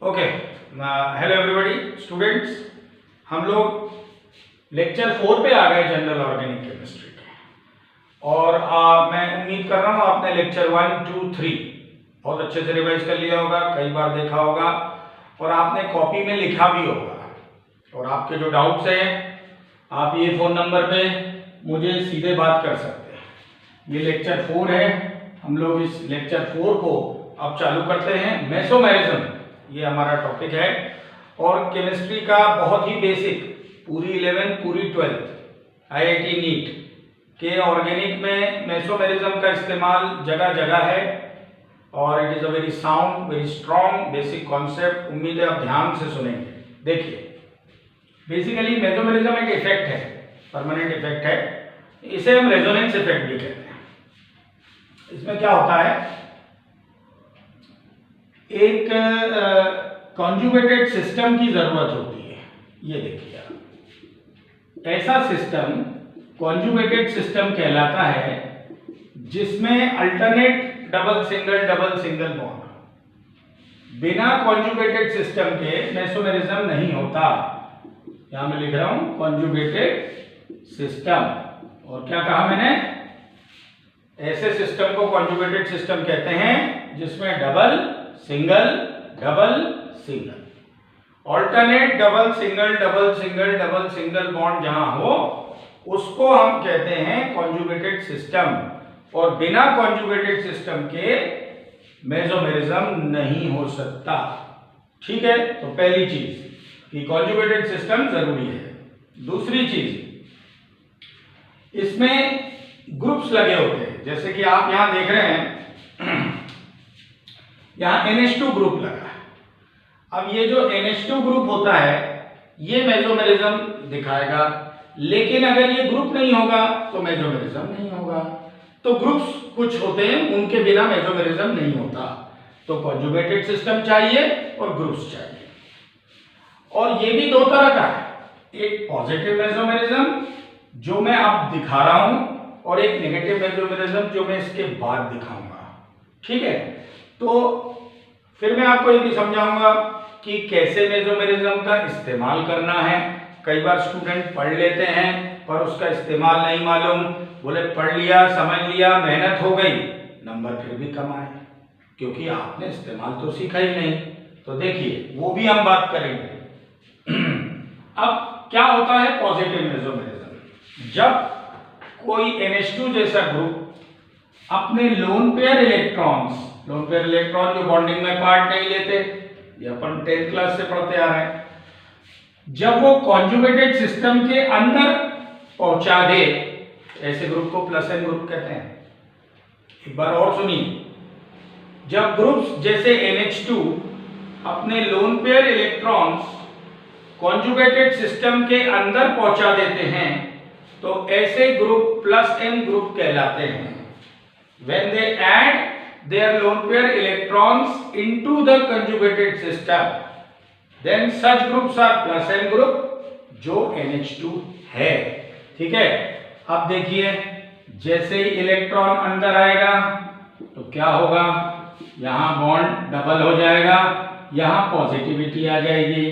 Okay, hello everybody students, हम लोग lecture 4 पे आ गए जनरल ऑर्गेनिक केमिस्ट्री के। और मैं उम्मीद कर रहा हूँ आपने लेक्चर 1, 2, 3 बहुत अच्छे से रिवाइज कर लिया होगा, कई बार देखा होगा और आपने कॉपी में लिखा भी होगा। और आपके जो डाउट्स हैं आप ये फ़ोन नंबर पे मुझे सीधे बात कर सकते हैं। ये लेक्चर 4 है, हम लोग इस लेक्चर 4 को अब चालू करते हैं। मेसोमेरिज्म ये हमारा टॉपिक है और केमिस्ट्री का बहुत ही बेसिक, पूरी 11th पूरी 12th IIT नीट के ऑर्गेनिक में मेसोमेरिज्म का इस्तेमाल जगह जगह है और it is a very sound, very strong basic concept. उम्मीद है आप ध्यान से सुनेंगे। देखिए, बेसिकली मेसोमेरिज्म एक इफेक्ट है, परमानेंट इफेक्ट है। इसे हम रेजोनेंस इफेक्ट भी कहते हैं। इसमें क्या होता है, एक कॉन्जुगेटेड सिस्टम की जरूरत होती है। ये देखिए आप, ऐसा सिस्टम कॉन्जुगेटेड सिस्टम कहलाता है जिसमें अल्टरनेट डबल सिंगल बॉन्ड। बिना कॉन्जुगेटेड सिस्टम के मेसोमेरिज्म नहीं होता। यहां मैं लिख रहा हूं कॉन्जुगेटेड सिस्टम। और क्या कहा मैंने, ऐसे सिस्टम को कॉन्जुगेटेड सिस्टम कहते हैं जिसमें double single alternate double single bond जहां हो उसको हम कहते हैं कॉन्जुगेटेड सिस्टम। और बिना कॉन्जुगेटेड सिस्टम के मेसोमेरिज्म नहीं हो सकता। ठीक है, तो पहली चीज कि कॉन्जुगेटेड सिस्टम जरूरी है। दूसरी चीज, इसमें ग्रुप्स लगे होते हैं, जैसे कि आप यहां देख रहे हैं, यहां NH2 ग्रुप लगा है। अब ये जो NH2 ग्रुप होता है ये मेसोमेरिज्म दिखाएगा, लेकिन अगर ये ग्रुप नहीं होगा तो मेसोमेरिज्म नहीं होगा। तो ग्रुप्स कुछ होते हैं, उनके बिना मेसोमेरिज्म नहीं होता। तो कॉन्जुगेटेड सिस्टम चाहिए और ग्रुप्स चाहिए। और ये भी दो तरह का है, एक पॉजिटिव मेसोमेरिज्म जो मैं अब दिखा रहा हूं और एक नेगेटिव मेसोमेरिज्म जो मैं इसके बाद दिखाऊंगा। ठीक है, तो फिर मैं आपको ये भी समझाऊंगा कि कैसे मेसोमेरिज्म का इस्तेमाल करना है। कई बार स्टूडेंट पढ़ लेते हैं पर उसका इस्तेमाल नहीं मालूम, बोले पढ़ लिया, समझ लिया, मेहनत हो गई, नंबर फिर भी कम आए क्योंकि आपने इस्तेमाल तो सीखा ही नहीं। तो देखिए, वो भी हम बात करेंगे। अब क्या होता है पॉजिटिव मेसोमेरिज्म, जब कोई NH2 जैसा ग्रुप अपने लोन पेयर इलेक्ट्रॉन्स जो बॉन्डिंग में पार्ट नहीं लेते, ये अपन 10th क्लास से पढ़ते आ रहे हैं, जब वो कॉन्जुगेटेड सिस्टम के अंदर पहुंचा दे, ऐसे ग्रुप को प्लस एन ग्रुप कहते हैं। एक बार और सुनिए, जब ग्रुप्स जैसे NH2 अपने lone pair electrons conjugated system के अंदर पहुंचा देते हैं तो ऐसे ग्रुप प्लस एन ग्रुप कहलाते हैं। When they add their lone pair electrons into the conjugated system, then such groups are plus n group जो NH2 है। ठीक है, अब देखिए, जैसे ही इलेक्ट्रॉन अंदर आएगा तो क्या होगा, यहां बॉन्ड डबल हो जाएगा, यहां पॉजिटिविटी आ जाएगी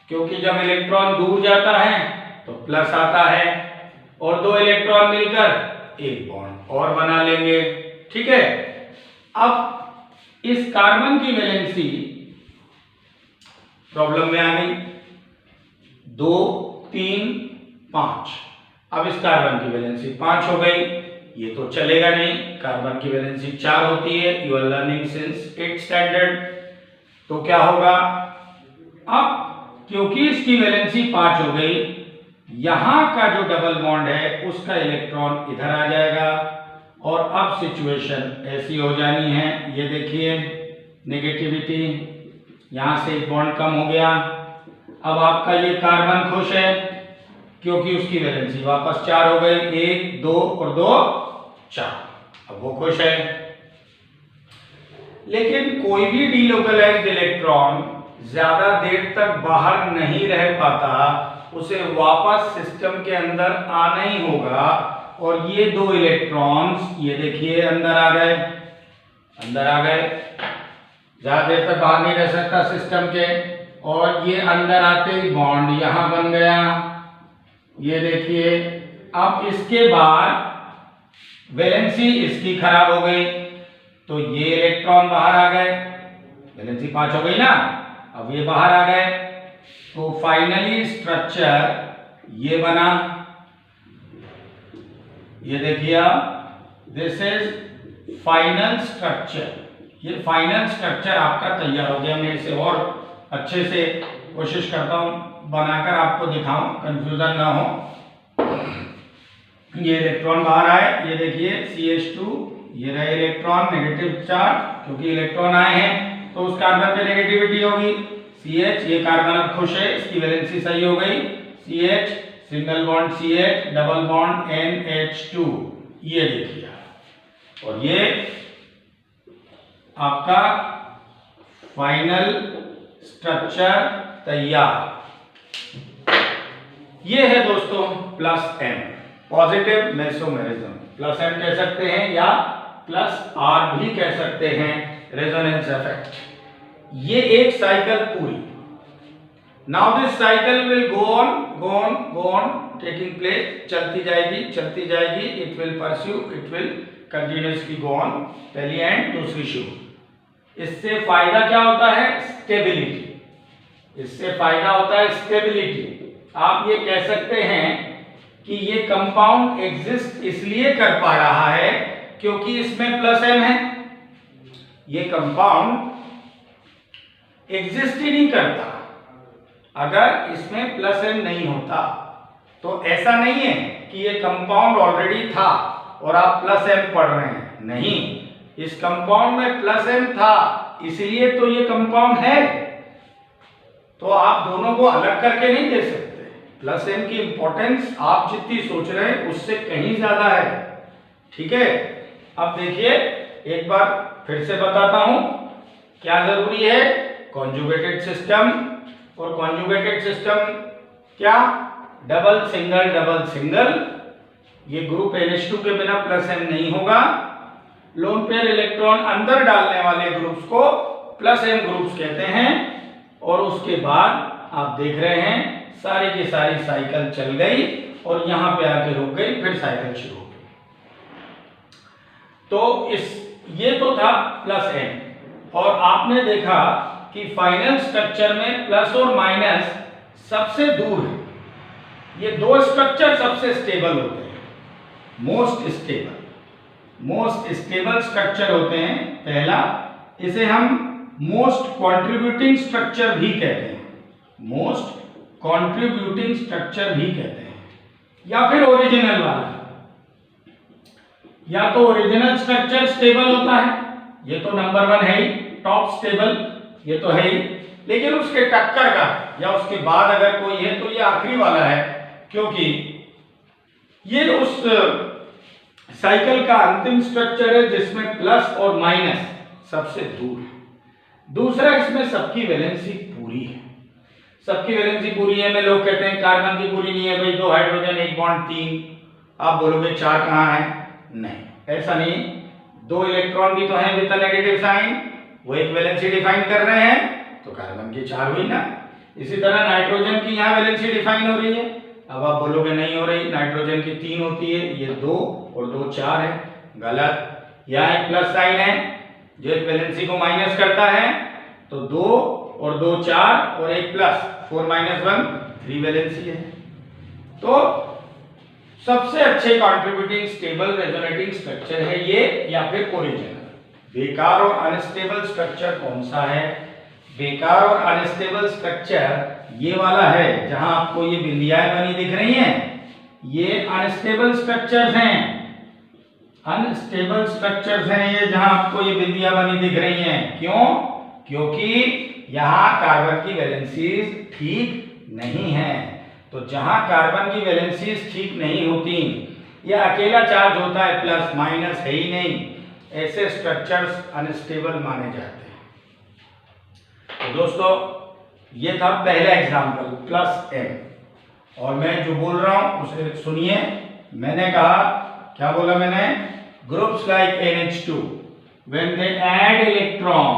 क्योंकि जब इलेक्ट्रॉन दूर जाता है तो प्लस आता है और दो इलेक्ट्रॉन मिलकर एक बॉन्ड और बना लेंगे। ठीक है, अब इस कार्बन की वैलेंसी प्रॉब्लम में आ गई 2, 3, 5। अब इस कार्बन की वैलेंसी 5 हो गई, ये तो चलेगा नहीं, कार्बन की वैलेंसी 4 होती है। You are learning since 8th standard. तो क्या होगा, अब क्योंकि इसकी वैलेंसी 5 हो गई, यहां का जो डबल बॉन्ड है उसका इलेक्ट्रॉन इधर आ जाएगा और अब सिचुएशन ऐसी हो जानी है। ये देखिए, नेगेटिविटी, यहां से एक बॉन्ड कम हो गया। अब आपका ये कार्बन खुश है क्योंकि उसकी वैलेंसी वापस 4 हो गई, 1, 2 और 2 4। अब वो खुश है। लेकिन कोई भी डीलोकलाइज्ड इलेक्ट्रॉन ज्यादा देर तक बाहर नहीं रह पाता, उसे वापस सिस्टम के अंदर आना ही होगा। और ये दो इलेक्ट्रॉन्स, ये देखिए अंदर आ गए, ज्यादा देर तक बाहर नहीं रह सकता सिस्टम के। और ये अंदर आते ही बॉन्ड यहां बन गया, ये देखिए। अब इसके बाद वैलेंसी इसकी खराब हो गई, तो ये इलेक्ट्रॉन बाहर आ गए, वैलेंसी 5 हो गई ना, अब ये बाहर आ गए। तो फाइनली स्ट्रक्चर ये बना, ये देखिए दिस इज फाइनल स्ट्रक्चर। ये फाइनल स्ट्रक्चर आपका तैयार हो गया। मैं इसे और अच्छे से कोशिश करता हूं बनाकर आपको दिखाऊं, कंफ्यूजन ना हो। ये इलेक्ट्रॉन बाहर आए, ये देखिए CH2, ये रहे इलेक्ट्रॉन नेगेटिव चार्ज, क्योंकि इलेक्ट्रॉन आए हैं तो उस कार्बन पे नेगेटिविटी होगी। CH, ये कार्बन अब खुश है, इसकी वैलेंसी सही हो गई। CH single bond CH double bond NH2, ये देखिए। और ये आपका फाइनल स्ट्रक्चर तैयार। ये है दोस्तों +M, पॉजिटिव मेसोमेरिज्म। +M कह सकते हैं या +R भी कह सकते हैं, रेजोनेंस इफेक्ट। ये एक साइकिल पूरी। Now this cycle will go on taking place, चलती जाएगी। It will pursue, it will continuously go on, पहली एंड दूसरी शुरू। इससे फायदा क्या होता है? स्टेबिलिटी। इससे फायदा होता है स्टेबिलिटी। आप ये कह सकते हैं कि ये कंपाउंड एग्जिस्ट इसलिए कर पा रहा है क्योंकि इसमें +M है। ये कंपाउंड एग्जिस्ट ही नहीं करता अगर इसमें +M नहीं होता। तो ऐसा नहीं है कि ये कंपाउंड ऑलरेडी था और आप +M पढ़ रहे हैं, नहीं, इस कंपाउंड में +M था इसलिए तो ये कंपाउंड है। तो आप दोनों को अलग करके नहीं दे सकते। +M की इंपॉर्टेंस आप जितनी सोच रहे हैं उससे कहीं ज्यादा है, ठीक है। अब देखिए एक बार फिर से बताता हूं क्या जरूरी है। कॉन्जुगेटेड सिस्टम, और कॉन्जुगेटेड सिस्टम क्या? Double single. ये ग्रुप NH2 के बिना +M नहीं होगा। लोन पेयर इलेक्ट्रॉन अंदर डालने वाले ग्रुप्स को +M ग्रुप्स कहते हैं। और उसके बाद आप देख रहे हैं सारी की सारी साइकिल चल गई और यहां पे आके रुक गई, फिर साइकिल शुरू हो गई। तो ये तो था +M। और आपने देखा कि फाइनल स्ट्रक्चर में प्लस और माइनस सबसे दूर है। ये दो स्ट्रक्चर सबसे स्टेबल होते हैं, मोस्ट स्टेबल स्ट्रक्चर होते हैं। पहला, इसे हम मोस्ट कंट्रीब्यूटिंग स्ट्रक्चर भी कहते हैं, मोस्ट कंट्रीब्यूटिंग स्ट्रक्चर भी कहते हैं, या फिर ओरिजिनल वाला। या तो ओरिजिनल स्ट्रक्चर स्टेबल होता है, ये तो नंबर 1 है ही, टॉप स्टेबल, ये तो है ही। लेकिन उसके टक्कर का या उसके बाद अगर कोई है तो ये आखिरी वाला है, क्योंकि ये उस साइकिल का अंतिम स्ट्रक्चर है जिसमें प्लस और माइनस सबसे दूर है। दूसरा, इसमें सबकी वैलेंसी पूरी है। सबकी वैलेंसी पूरी है में लोग कहते हैं कार्बन की पूरी नहीं है भाई, 2 हाइड्रोजन 1 बॉन्ड 3। आप बोलोगे 4 कहां है? नहीं, ऐसा नहीं। 2 इलेक्ट्रॉन भी तो हैं विद नेगेटिव साइन, वो एक वैलेंसी डिफाइन कर रहे हैं, तो कार्बन की 4 हुई ना। इसी तरह नाइट्रोजन की यहाँ वैलेंसी डिफाइन हो रही है। अब आप बोलोगे नहीं हो रही, नाइट्रोजन की 3 होती है, ये 2 और 2 4 है। गलत। यहाँ एक प्लस साइन है जो एक वैलेंसी को माइनस करता है, तो 2 और 2 4 और एक प्लस 4 - 1 3 वैलेंसी है। तो सबसे अच्छे कंट्रीब्यूटिंग स्टेबल रेजोनेटिंग स्ट्रक्चर है ये, या फिर ओरिजिनल। बेकार और अनस्टेबल स्ट्रक्चर कौन सा है? बेकार और अनस्टेबल स्ट्रक्चर ये वाला है जहां आपको ये बिंदियाएं बनी दिख रही हैं, ये अनस्टेबल स्ट्रक्चर्स हैं। अनस्टेबल स्ट्रक्चर्स हैं ये, जहां आपको ये बिंदियां बनी दिख रही हैं। क्यों? क्योंकि यहां कार्बन की वैलेंसीज ठीक नहीं है। तो जहां कार्बन की वैलेंसीज ठीक नहीं होती, या अकेला चार्ज होता है, प्लस माइनस है ही नहीं, ऐसे स्ट्रक्चर्स अनस्टेबल माने जाते हैं। तो दोस्तों ये था पहला एग्जांपल +M। और मैं जो बोल रहा हूं उसे सुनिए। मैंने कहा, क्या बोला मैंने? Groups like NH2 when they add electron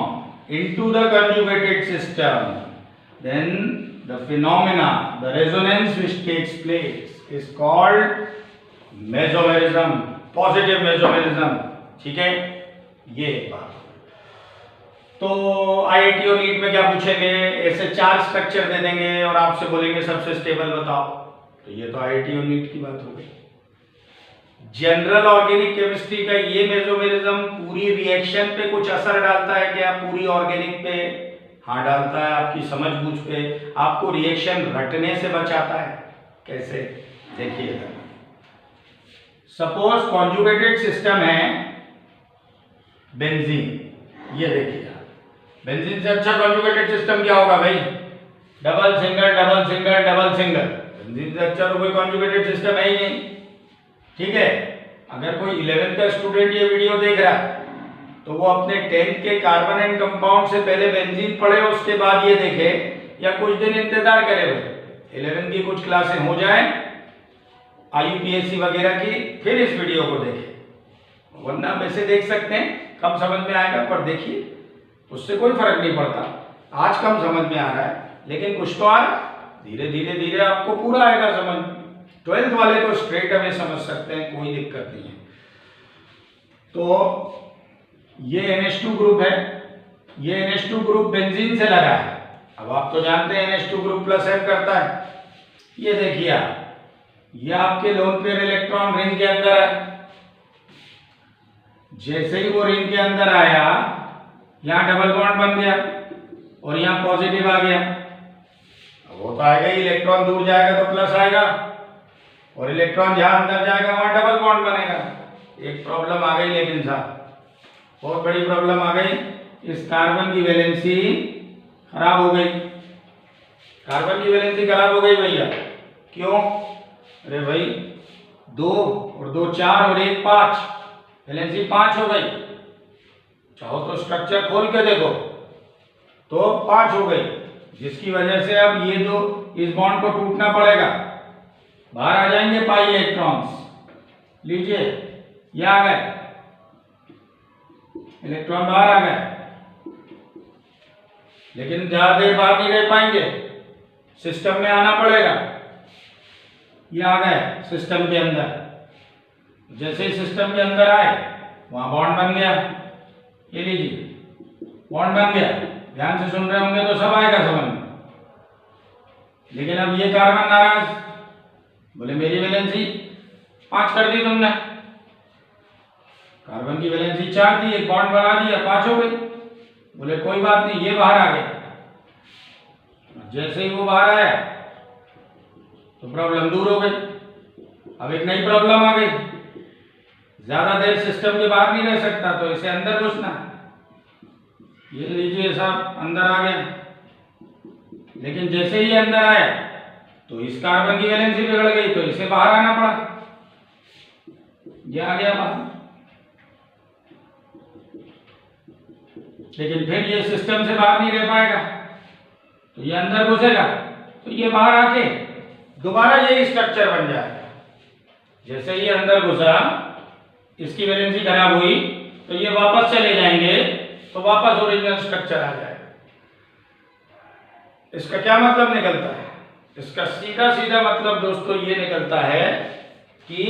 into the conjugated system, then the phenomena, the resonance which takes place is called mesomerism, positive mesomerism. ठीक है, ये बात। तो आईआईटी और नीट में क्या पूछेंगे, ऐसे 4 स्ट्रक्चर दे देंगे और आपसे बोलेंगे सबसे स्टेबल बताओ, तो ये तो आईआईटी और नीट की बात हो गई। जनरल ऑर्गेनिक केमिस्ट्री का ये मेसोमेरिज्म पूरी रिएक्शन पे कुछ असर डालता है क्या, पूरी ऑर्गेनिक पे? हाँ डालता है, आपकी समझ बूझ पे, आपको रिएक्शन रटने से बचाता है। कैसे, देखिएगा। सपोज कॉन्जुगेटेड सिस्टम है बेंजीन, ये देखिए, बेंजीन से अच्छा कॉन्जुगेटेड सिस्टम क्या होगा भाई? Double single double single double single. Benzene से अच्छा तो कोई कॉन्जुगेटेड सिस्टम है ही नहीं। ठीक है, अगर कोई 11th का स्टूडेंट ये वीडियो देख रहा है तो वो अपने 10th के कार्बन एंड कंपाउंड से पहले बेंजीन पढ़े, उसके बाद ये देखे, या कुछ दिन इंतजार करे भाई, 11th की कुछ क्लासें हो जाए IUPAC वगैरह की, फिर इस वीडियो को देखें। वरना वैसे देख सकते हैं, कम समझ में आएगा, पर देखिए उससे कोई फर्क नहीं पड़ता। आज कम समझ में आ रहा है लेकिन कुछ तो आ रहा है, धीरे धीरे धीरे आपको पूरा आएगा समझ। 12th वाले तो स्ट्रेट अवे समझ सकते हैं, कोई दिक्कत नहीं है। तो ये NH2 ग्रुप है, ये NH2 ग्रुप बेंजीन से लगा है। अब आप तो जानते हैं NH2 ग्रुप प्लस M करता है। ये देखिए आप, ये आपके लोन पेयर इलेक्ट्रॉन रिंग के अंदर है। जैसे ही वो रिंग के अंदर आया, यहाँ डबल बॉन्ड बन गया और यहाँ पॉजिटिव आ गया। वो तो आएगा ही, इलेक्ट्रॉन दूर जाएगा तो प्लस आएगा, और इलेक्ट्रॉन जहां अंदर जाएगा वहां डबल बॉन्ड बनेगा। एक प्रॉब्लम आ गई, लेकिन साहब बहुत बड़ी प्रॉब्लम आ गई, इस कार्बन की वैलेंसी खराब हो गई। कार्बन की वैलेंसी खराब हो गई भैया, क्यों? अरे भाई 2 और 2 4 और 1 5, वैलेंसी 5 हो गई। चाहो तो स्ट्रक्चर खोल के देखो तो 5 हो गई, जिसकी वजह से अब ये दो इस बॉन्ड को टूटना पड़ेगा, बाहर आ जाएंगे पाई इलेक्ट्रॉन्स। लीजिए, ये आ गए इलेक्ट्रॉन, बाहर आ गए, लेकिन ज्यादा देर बाहर नहीं रह पाएंगे, सिस्टम में आना पड़ेगा। ये आ गए सिस्टम के अंदर। जैसे ही सिस्टम के अंदर आए वहां बॉन्ड बन गया। ये लीजिए, बॉन्ड बन गया। ध्यान से सुन रहे होंगे तो सब आएगा समझ में। लेकिन अब ये कार्बन नाराज, बोले मेरी वैलेंसी 5 कर दी तुमने, कार्बन की वैलेंसी 4 थी, एक बॉन्ड बढ़ा दिया, 5 हो गई। बोले कोई बात नहीं, ये बाहर आ गया। जैसे ही वो बाहर आया तो प्रॉब्लम दूर हो गई। अब एक नई प्रॉब्लम आ गई, ज्यादा देर सिस्टम के बाहर नहीं रह सकता, तो इसे अंदर घुसना। ये लीजिए साहब, अंदर आ गया। लेकिन जैसे ही अंदर आया तो इस कार्बन की वैलेंसी बिगड़ गई, तो इसे बाहर आना पड़ा। ये आ गया बाहर, लेकिन फिर ये सिस्टम से बाहर नहीं रह पाएगा, तो ये अंदर घुसेगा, तो ये बाहर आके दोबारा यही स्ट्रक्चर बन जाएगा। जैसे ये अंदर घुसा, इसकी वैलेंसी खराब हुई, तो ये वापस चले जाएंगे, तो वापस ओरिजिनल स्ट्रक्चर आ जाएगा। इसका क्या मतलब निकलता है? इसका सीधा सीधा मतलब दोस्तों ये निकलता है कि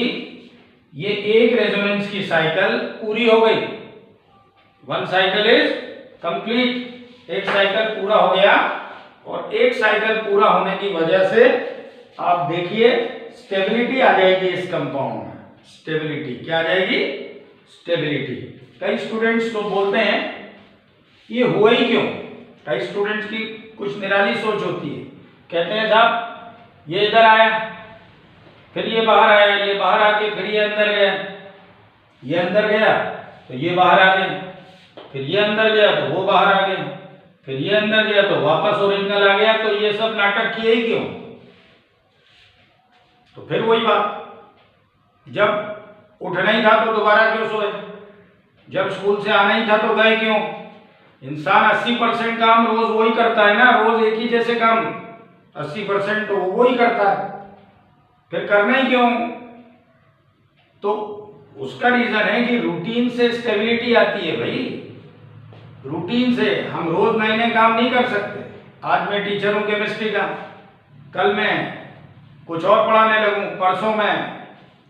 ये एक रेजोनेंस की साइकिल पूरी हो गई। 1 साइकिल इज कंप्लीट, एक साइकिल पूरा हो गया। और एक साइकिल पूरा होने की वजह से आप देखिए स्टेबिलिटी आ जाएगी इस कंपाउंड में। स्टेबिलिटी क्या आ जाएगी? स्टेबिलिटी। कई स्टूडेंट्स तो बोलते हैं ये हुआ ही क्यों? कई स्टूडेंट्स की कुछ निराली सोच होती है, कहते हैं साहब ये इधर आया, फिर ये बाहर आया, ये बाहर आके फिर ये अंदर गया, ये अंदर गया तो ये बाहर आ गया, फिर ये अंदर गया तो वो बाहर आ गया, फिर ये अंदर गया तो वापस ओरिजिनल आ गया। तो ये सब नाटक किए ही क्यों? तो फिर वही बात, जब उठना ही था तो दोबारा क्यों सोए? जब स्कूल से आना ही था तो गए क्यों? इंसान 80% काम रोज वही करता है ना, रोज एक ही जैसे काम 80% तो वो ही करता है, फिर करना ही क्यों? तो उसका रीजन है कि रूटीन से स्टेबिलिटी आती है भाई। रूटीन से हम रोज नए नए काम नहीं कर सकते। आज मैं टीचर हूँ केमिस्ट्री का, कल मैं कुछ और पढ़ाने लगूँ, परसों मैं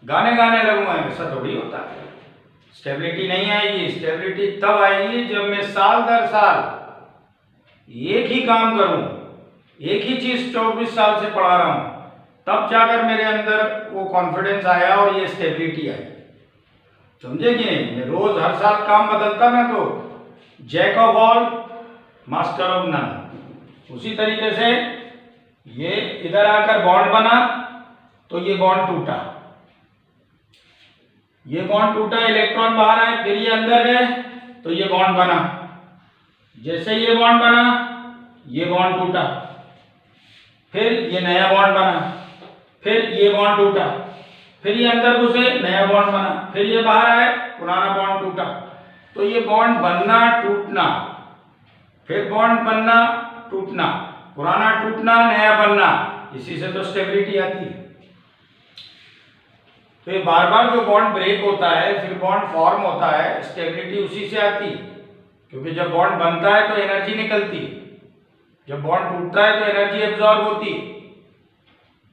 गाने गाने लगूँगा, ऐसा थोड़ी होता है। स्टेबिलिटी नहीं आएगी। स्टेबिलिटी तब आएगी जब मैं साल दर साल एक ही काम करूं, एक ही चीज 24 साल से पढ़ा रहा हूं, तब जाकर मेरे अंदर वो कॉन्फिडेंस आया और ये स्टेबिलिटी आई। समझे कि नहीं? मैं रोज हर साल काम बदलता ना तो jack of all master of none. उसी तरीके से ये इधर आकर बॉन्ड बना तो ये बॉन्ड टूटा, ये बॉन्ड टूटा, इलेक्ट्रॉन बाहर आए, फिर ये अंदर गए तो ये बॉन्ड बना। जैसे ये बॉन्ड बना, ये बॉन्ड टूटा, फिर ये नया बॉन्ड बना, फिर ये बॉन्ड टूटा, फिर ये अंदर घुसे, नया बॉन्ड बना, फिर ये बाहर आए, पुराना बॉन्ड टूटा। तो ये बॉन्ड बनना टूटना, फिर बॉन्ड बनना टूटना, पुराना टूटना, नया बनना, इसी से तो स्टेबिलिटी आती है। तो ये बार बार जो बॉन्ड ब्रेक होता है, फिर बॉन्ड फॉर्म होता है, स्टेबिलिटी उसी से आती है। क्योंकि जब बॉन्ड बनता है तो एनर्जी निकलती है, जब बॉन्ड टूटता है तो एनर्जी एब्जॉर्ब होती है,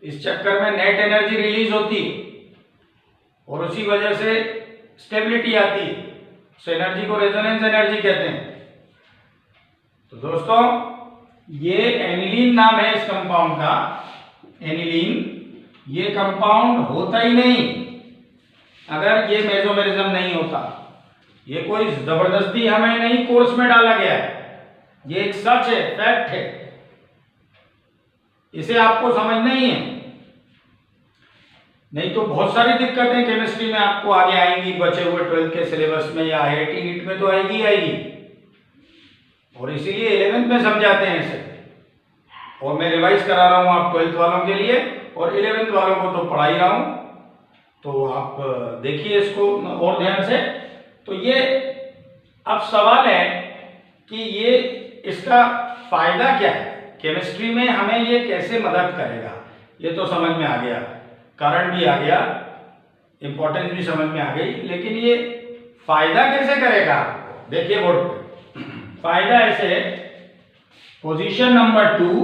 इस चक्कर में नेट एनर्जी रिलीज होती है और उसी वजह से स्टेबिलिटी आती है। उस एनर्जी को रेजोनेंस एनर्जी कहते हैं। तो दोस्तों, ये एनिलीन नाम है इस कंपाउंड का, एनिलीन। ये कंपाउंड होता ही नहीं अगर ये मेसोमेरिज्म नहीं होता। ये कोई जबरदस्ती हमें नहीं कोर्स में डाला गया है, ये एक सच है, फैक्ट है, इसे आपको समझना ही है। नहीं तो बहुत सारी दिक्कतें केमिस्ट्री में आपको आगे आएंगी, बचे हुए 12th के सिलेबस में या IIT नीट में तो आएगी ही आएगी, और इसीलिए 11th में समझाते हैं इसे। और मैं रिवाइज करा रहा हूं आप 12th वालों के लिए, और 11th वालों को तो पढ़ा ही रहा हूं, तो आप देखिए इसको और ध्यान से। तो ये अब सवाल है कि ये इसका फायदा क्या है, केमिस्ट्री में हमें ये कैसे मदद करेगा। ये तो समझ में आ गया, कारण भी आ गया, इंपॉर्टेंस भी समझ में आ गई, लेकिन ये फायदा कैसे करेगा? देखिए बोर्ड पे, फायदा ऐसे, पोजीशन नंबर 2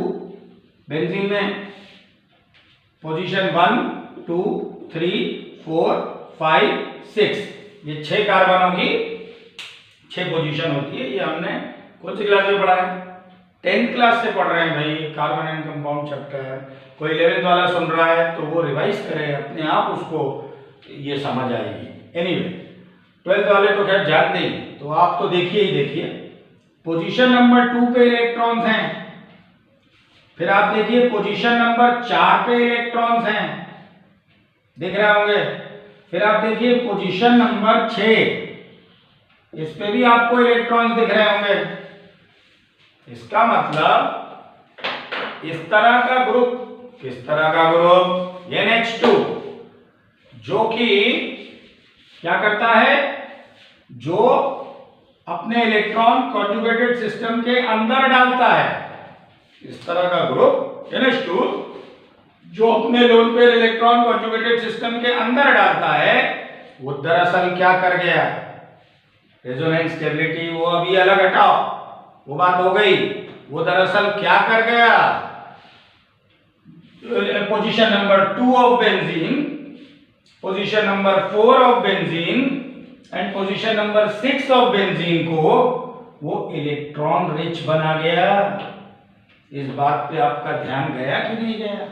बेंजीन में, पोजीशन 1 2 3 4 5 6, ये 6 कार्बनों की 6 पोजीशन होती है। ये हमने कौन सी क्लास में पढ़ा है? 10th क्लास से पढ़ रहे हैं भाई, कार्बन एंड कंपाउंड चैप्टर। कोई 11th वाला सुन रहा है तो वो रिवाइज करे, अपने आप उसको ये समझ आएगी। एनीवे 12th वाले तो खैर जानते ही, तो आप तो देखिए ही देखिए। पोजीशन नंबर 2 पे इलेक्ट्रॉन्स हैं, फिर आप देखिए पोजीशन नंबर 4 पे इलेक्ट्रॉन्स हैं, दिख रहे होंगे। फिर आप देखिए पोजीशन नंबर 6, इस पे भी आपको इलेक्ट्रॉन्स दिख रहे होंगे। इसका मतलब इस तरह का ग्रुप, किस तरह का ग्रुप? NH2, जो कि क्या करता है, जो अपने इलेक्ट्रॉन कॉन्जुगेटेड सिस्टम के अंदर डालता है। इस तरह का ग्रुप NH2 जो अपने lone pair electron conjugated system के अंदर डालता है, वो दरअसल क्या कर गया? रेजोनेंस स्टेबिलिटी वो अभी अलग हटाओ, वो बात हो गई। वो दरअसल क्या कर गया? Position number 2 of benzene, position number 4 of benzene and position number 6 of benzene को वो इलेक्ट्रॉन रिच बना गया। इस बात पे आपका ध्यान गया कि नहीं गया?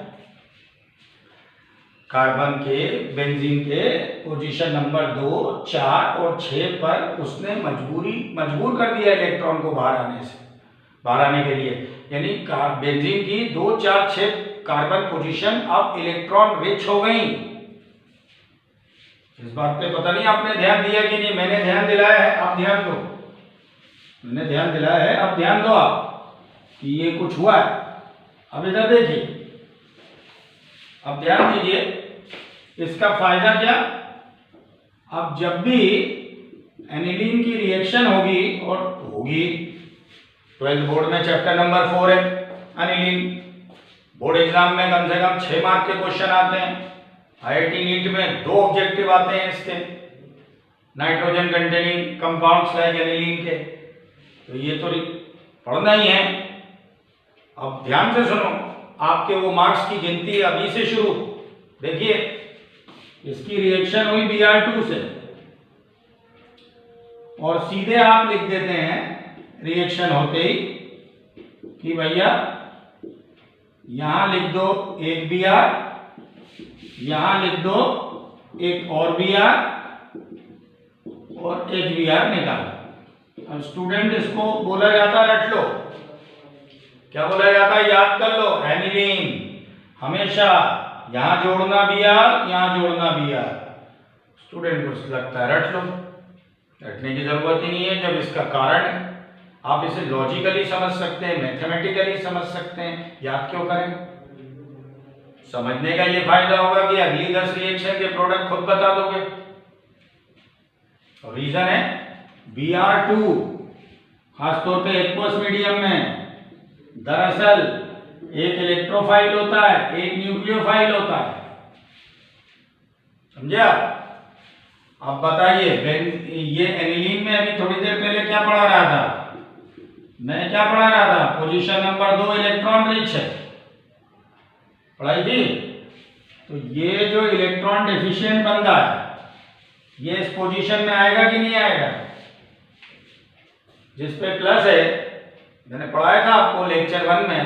कार्बन के, बेंजीन के पोजीशन नंबर 2 4 और 6 पर उसने मजबूर कर दिया इलेक्ट्रॉन को बाहर आने के लिए। यानी बेंजीन की 2 4 6 कार्बन पोजीशन अब इलेक्ट्रॉन रिच हो गई। इस बात पे पता नहीं आपने ध्यान दिया कि नहीं, मैंने ध्यान दिलाया है, आप ध्यान दो। मैंने ध्यान दिलाया है, अब ध्यान दो आप कि ये कुछ हुआ है। अब इधर देखिए, अब ध्यान दीजिए, इसका फायदा क्या? अब जब भी एनिलीन की रिएक्शन होगी, और होगी, 12th बोर्ड में चैप्टर नंबर 4 है एनिलीन, बोर्ड एग्जाम में कम से कम 6 मार्क के क्वेश्चन आते हैं, IIT नीट में 2 ऑब्जेक्टिव आते हैं इसके, nitrogen containing compounds like aniline के। तो ये तो पढ़ना ही है। अब ध्यान से सुनो, आपके वो मार्क्स की गिनती अभी से शुरू। देखिए इसकी रिएक्शन हुई Br2 से और सीधे आप लिख देते हैं रिएक्शन होते ही कि भैया यहां लिख दो एक Br, यहां लिख दो एक और Br और HBr निकालो। अब स्टूडेंट इसको बोला जाता है, रट लो, क्या बोला जाता है, याद कर लो, एनिलीन हमेशा यहां जोड़ना Br, यहां जोड़ना Br। स्टूडेंट को लगता है रट लो, रटने की जरूरत ही नहीं है। जब इसका कारण है, आप इसे लॉजिकली समझ सकते हैं, मैथमेटिकली समझ सकते हैं, याद क्यों करें। समझने का ये फायदा होगा कि अगली 10 रिएक्शन के प्रोडक्ट खुद बता दोगे। और रीजन है Br2 खासतौर पे एक्वस मीडियम में दरअसल एक इलेक्ट्रोफाइल होता है, एक न्यूक्लियोफाइल होता है, समझे आप। अब बताइए ये एनिलीन में अभी थोड़ी देर पहले क्या पढ़ा रहा था, मैं क्या पढ़ा रहा था, पोजीशन नंबर 2 इलेक्ट्रॉन रिच है, पढ़ाई थी। तो ये जो इलेक्ट्रॉन डेफिशिएंट बंदा है ये इस पोजीशन में आएगा कि नहीं आएगा, जिस पे प्लस है। मैंने पढ़ाया था आपको लेक्चर 1 में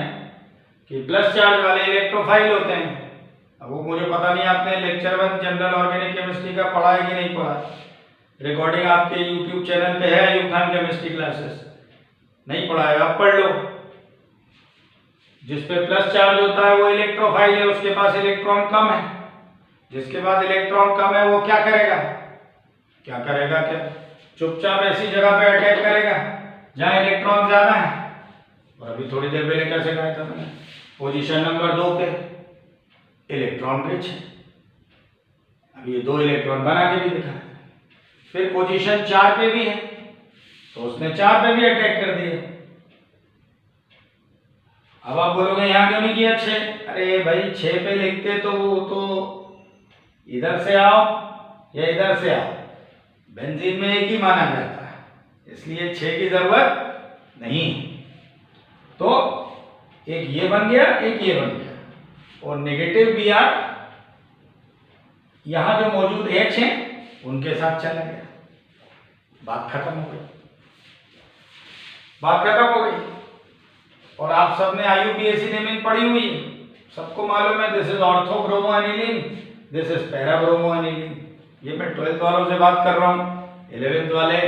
कि प्लस चार्ज वाले इलेक्ट्रोफाइल होते हैं। अब वो मुझे पता नहीं आपने लेक्चर 1 जनरल ऑर्गेनिक केमिस्ट्री का पढ़ा है कि नहीं पढ़ा। रिकॉर्डिंग आपके यूट्यूब चैनल पे है, अयूब खान केमिस्ट्री क्लासेस। नहीं पढ़ा है आप पढ़ लो। जिस पे प्लस चार्ज होता है वो इलेक्ट्रोफाइल है, उसके पास इलेक्ट्रॉन कम है। जिसके पास इलेक्ट्रॉन कम है वो क्या करेगा, क्या करेगा, क्या चुपचाप ऐसी जगह पे अटैक करेगा जहां इलेक्ट्रॉन ज्यादा है। और अभी थोड़ी देर पहले कैसे कहा था मैंने, पोजीशन नंबर 2 पे इलेक्ट्रॉन रिच है। अब ये 2 इलेक्ट्रॉन बना के भी दिखा। फिर पोजीशन 4 पे भी है तो उसने 4 पे भी अटैक कर दिया। अब आप बोलोगे यहां क्यों नहीं किया 6, अरे भाई 6 पे लिखते तो वो तो इधर से आओ या इधर से आओ, बेंजीन में एक ही माना जाता है, इसलिए 6 की जरूरत नहीं। तो एक ये बन गया, एक ये बन गया, और नेगेटिव Br यहां जो मौजूद H है उनके साथ चला गया। बात खत्म हो गई, बात खत्म हो गई। और आप सबने IUPAC नेमिंग पढ़ी हुई है, सबको मालूम है, this is ortho bromo aniline, this is para bromo aniline. ये मैं 12th वालों से बात कर रहा हूँ। 11th वाले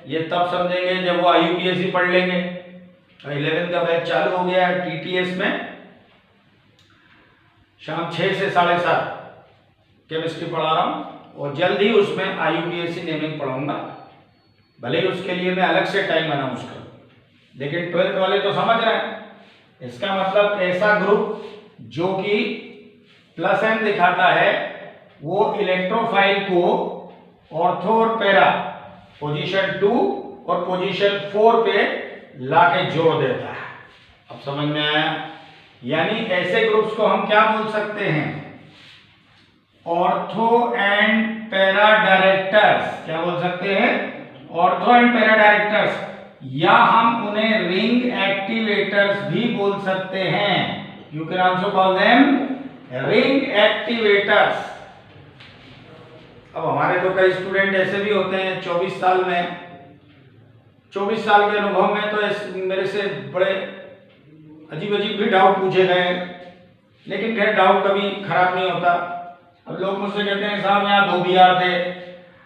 ये तब समझेंगे जब वो IUPAC पढ़ लेंगे। 11th का बैच चालू हो गया है TTS में, शाम 6 से 7:30 केमिस्ट्री पढ़ा रहा हूँ, और जल्द ही उसमें IUPAC नेमिंग पढ़ाऊंगा। भले ही उसके लिए मैं अलग से टाइम अनाउंस करूँ, लेकिन 12th वाले तो समझ रहे हैं। इसका मतलब ऐसा ग्रुप जो कि +M दिखाता है वो इलेक्ट्रोफाइल को ऑर्थो और पैरा पोजीशन 2 और पोजीशन 4 पे लाके जोड़ देता है। अब समझ में आया। यानी ऐसे ग्रुप्स को हम क्या बोल सकते हैं, ऑर्थो एंड पैरा डायरेक्टर्स। क्या बोल सकते हैं, ऑर्थो एंड पैरा डायरेक्टर्स, या हम उन्हें रिंग एक्टिवेटर्स भी बोल सकते हैं। You can also call them ring activators. अब हमारे तो कई स्टूडेंट ऐसे भी होते हैं 24 साल में, 24 साल के अनुभव में तो मेरे से बड़े अजीब अजीब भी डाउट पूछे गए, लेकिन खैर डाउट कभी खराब नहीं होता। अब लोग मुझसे कहते हैं साहब यहाँ 2 Br थे,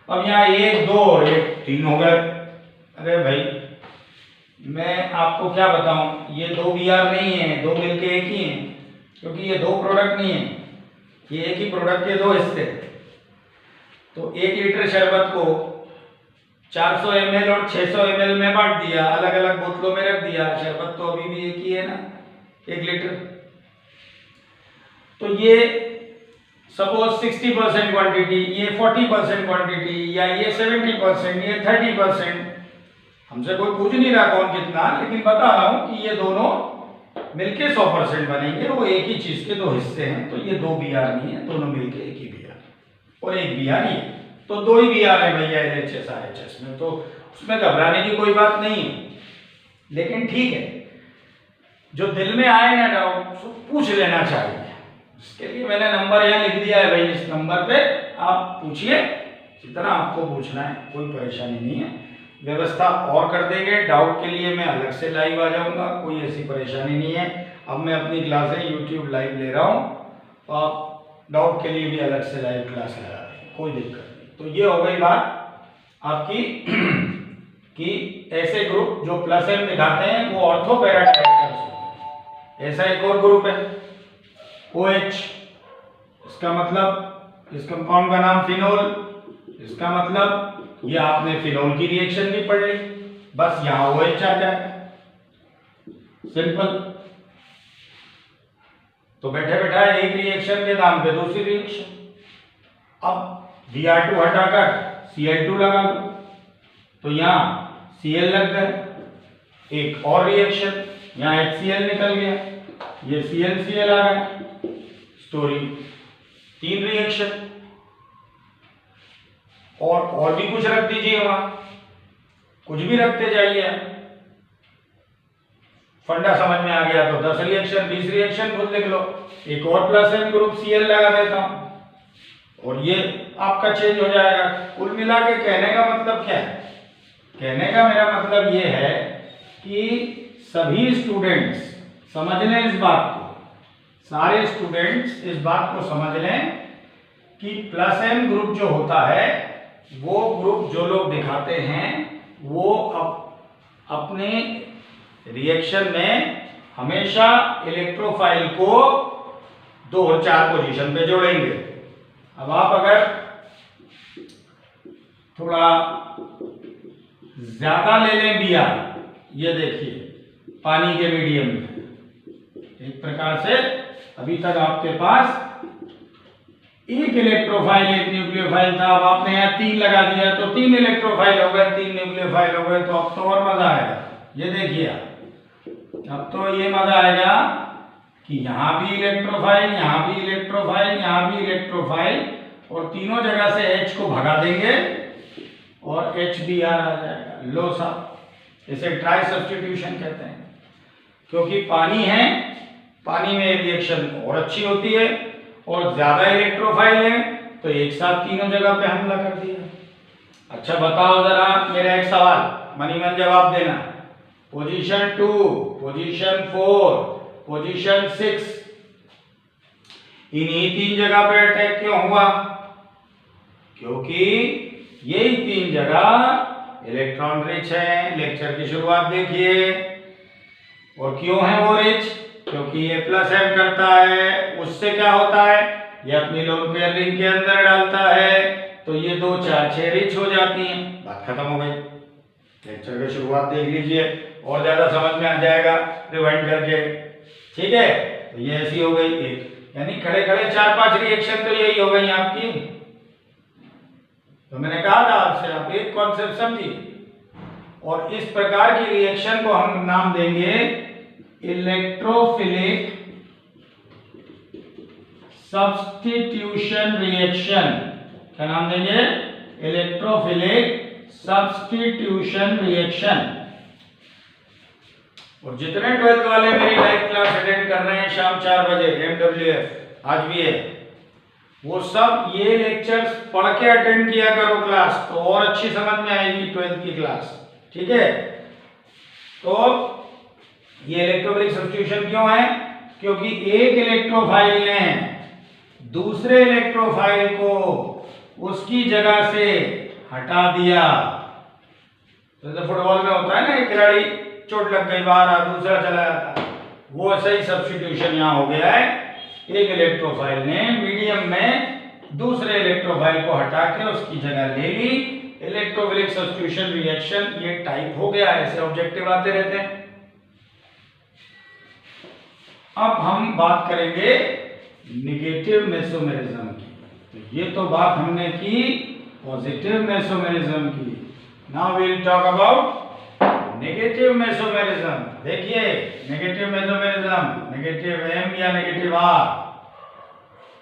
अब यहाँ 1, 2 और 1, 3 हो गए। अरे भाई मैं आपको क्या बताऊं, ये 2 Br नहीं है, 2 मिलके एक ही हैं, क्योंकि ये 2 प्रोडक्ट नहीं है, ये एक ही प्रोडक्ट के 2 हिस्से। तो 1 लीटर शरबत को 400 ml और 600 ml में बांट दिया, अलग अलग बोतलों में रख दिया। शरबत तो अभी भी एक ही है ना, 1 लीटर। तो ये सपोज 60% क्वांटिटी, ये 40% क्वांटिटी, या ये 70%, ये 30%। हमसे कोई पूछ नहीं रहा कौन कितना, लेकिन बता रहा हूं कि ये दोनों मिलके 100% बनेंगे। वो एक ही चीज के 2 हिस्से हैं, तो ये 2 Br नहीं है, दोनों मिलके एक ही Br, और 1 Br ये, तो 2 ही Br है भैया LHS RHS में, तो उसमें घबराने की कोई बात नहीं है। लेकिन ठीक है, जो दिल में आए ना डाउट पूछ लेना चाहिए। इसके लिए मैंने नंबर यहाँ लिख दिया है भाई, इस नंबर पे आप पूछिए जितना आपको पूछना है, कोई परेशानी नहीं है। व्यवस्था और कर देंगे, डाउट के लिए मैं अलग से लाइव आ जाऊंगा, कोई ऐसी परेशानी नहीं है। अब मैं अपनी क्लासें यूट्यूब लाइव ले रहा हूँ, तो आप डाउट के लिए भी अलग से लाइव क्लास लगा दें, कोई दिक्कत नहीं। तो ये हो गई बात आपकी कि ऐसे ग्रुप जो प्लस एम दिखाते हैं वो ऑर्थो पैरा कैरेक्टर्स होते हैं। ऐसा एक और ग्रुप है OH, इसका मतलब इस कंपाउंड का नाम फिनोल, इसका मतलब ये आपने फिनोल की रिएक्शन भी पढ़ ली, बस यहां OH आ जाएगा, सिंपल। तो बैठे बैठा एक रिएक्शन के नाम पे दूसरी रिएक्शन। अब Br2 हटाकर Cl2 लगा दो, तो यहां Cl लग गए, एक और रिएक्शन, यहां HCl निकल गया, ये ClCl आ गया, स्टोरी 3 रिएक्शन। और भी कुछ रख दीजिए वहां, कुछ भी रखते जाइए, फंडा समझ में आ गया तो 10 रिएक्शन 20 रिएक्शन खुद लिख लो। एक और प्लस एन ग्रुप Cl लगा देता हूं और ये आपका चेंज हो जाएगा। कुल मिला के कहने का मतलब क्या है? कहने का मेरा मतलब ये है कि सभी स्टूडेंट्स समझ लें इस बात को, सारे स्टूडेंट्स इस बात को समझ लें कि प्लस एन ग्रुप जो होता है वो ग्रुप जो लोग दिखाते हैं वो अपने रिएक्शन में हमेशा इलेक्ट्रोफाइल को 2 और 4 पोजीशन पे जोड़ेंगे। अब आप अगर थोड़ा ज्यादा ले लें Br, ये देखिए पानी के मीडियम में एक प्रकार से अभी तक आपके पास एक इलेक्ट्रोफाइल एक न्यूक्लियोफाइल था, अब आपने यहाँ 3 लगा दिया तो 3 इलेक्ट्रोफाइल हो गए, 3 न्यूक्लियोफाइल हो गए, तो अब तो और मजा आएगा। ये देखिए अब तो ये मजा आएगा कि यहाँ भी इलेक्ट्रोफाइल, यहाँ भी इलेक्ट्रोफाइल, यहाँ भी इलेक्ट्रोफाइल, और तीनों जगह से H को भगा देंगे और HBr आ जाएगा। लो साहब, इसे ट्राई सब्स्टिट्यूशन कहते हैं, क्योंकि पानी है, पानी में रिएक्शन और अच्छी होती है, और ज्यादा इलेक्ट्रोफाइल है तो एक साथ तीनों जगह पे हमला कर दिया। अच्छा बताओ जरा मेरा एक सवाल, मनी मन जवाब देना। पोजीशन 2, पोजीशन 4, पोजीशन 6, इन्हीं 3 जगह पे अटैक क्यों हुआ? क्योंकि यही 3 जगह इलेक्ट्रॉन रिच है। लेक्चर की शुरुआत देखिए, और क्यों है वो रिच? क्योंकि ये प्लस एम करता है, उससे क्या होता है, ये अपनी लोन पेयर रिंग के अंदर डालता है, तो ये 2 4 6 रिच हो जाती हैं। बात खत्म हो गई। लेक्चर की शुरुआत देख लीजिए और ज्यादा समझ में आ जाएगा रिवाइंड करके, ठीक है। तो ये ऐसी हो गई एक, यानी खड़े खड़े 4-5 रिएक्शन तो यही हो गई आपकी। तो मैंने कहा था आपसे, आप एक कॉन्सेप्ट समझिए, और इस प्रकार की रिएक्शन को हम नाम देंगे इलेक्ट्रोफिलिक सब्स्टिट्यूशन रिएक्शन। क्या नाम देंगे? Electrophilic substitution reaction. और जितने 12th वाले मेरी लाइव क्लास अटेंड कर रहे हैं शाम 4 बजे MWF आज भी है, वो सब ये लेक्चर्स पढ़ के अटेंड किया करो क्लास, तो और अच्छी समझ में आएगी 12th की क्लास, ठीक है। तो ये इलेक्ट्रोफिलिक सब्स्टिट्यूशन क्यों है? क्योंकि एक इलेक्ट्रोफाइल ने दूसरे इलेक्ट्रोफाइल को उसकी जगह से हटा दिया। तो फुटबॉल में होता है ना, एक खिलाड़ी चोट लग गई बाहर, दूसरा चला जाता है, वो ऐसा ही सब्स्टिट्यूशन यहाँ हो गया है। एक इलेक्ट्रोफाइल ने मीडियम में दूसरे इलेक्ट्रोफाइल को हटा के उसकी जगह ले ली। इलेक्ट्रोफिलिक सब्स्टिट्यूशन रिएक्शन ये टाइप हो गया, ऐसे ऑब्जेक्टिव आते रहते हैं। अब हम बात करेंगे नेगेटिव मेसोमेरिज्म की। तो ये तो बात हमने की पॉजिटिव मेसोमेरिज्म की। Now we will talk about negative mesomerism. देखिए नेगेटिव मेसोमेरिज्म, नेगेटिव M या negative R,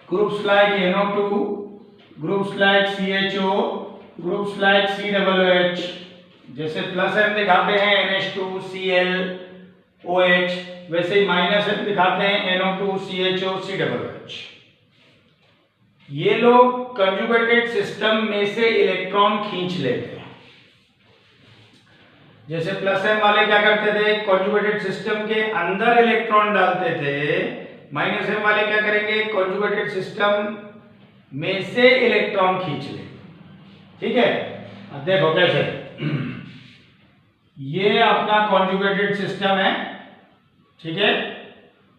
groups like NO2, groups like CHO, groups like COOH, जैसे प्लस एन दिखाते हैं NH2Cl OH, वैसे ही माइनस एन दिखाते हैं NO2CHO COOH। ये लोग कंजुगेटेड सिस्टम में से इलेक्ट्रॉन खींच लेते हैं। जैसे प्लस एन वाले क्या करते थे, कंजुगेटेड सिस्टम के अंदर इलेक्ट्रॉन डालते थे, माइनस एन वाले क्या करेंगे, कंजुगेटेड सिस्टम में से इलेक्ट्रॉन खींच ले। ठीक है, अब देखो कैसे। ये अपना कॉन्जुगेटेड सिस्टम है, ठीक है,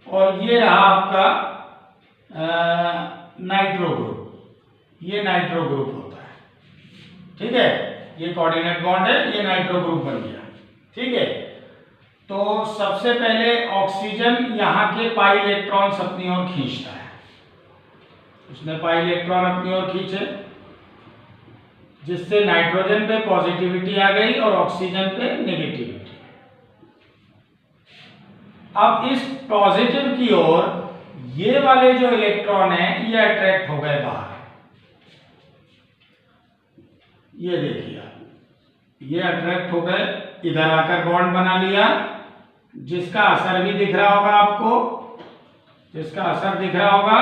और ये रहा आपका नाइट्रो ग्रुप। ये नाइट्रो ग्रुप होता है, ठीक है, ये कोऑर्डिनेट बॉन्ड है, ये नाइट्रो ग्रुप बन गया। ठीक है, तो सबसे पहले ऑक्सीजन यहाँ के पाई इलेक्ट्रॉन्स अपनी ओर खींचता है। उसने पाई इलेक्ट्रॉन अपनी ओर खींचे, जिससे नाइट्रोजन पे पॉजिटिविटी आ गई और ऑक्सीजन पे नेगेटिविटी। अब इस पॉजिटिव की ओर ये वाले जो इलेक्ट्रॉन हैं ये अट्रैक्ट हो गए बाहर। ये देखिए आप, ये अट्रैक्ट हो गए, इधर आकर बॉन्ड बना लिया, जिसका असर भी दिख रहा होगा आपको, जिसका असर दिख रहा होगा।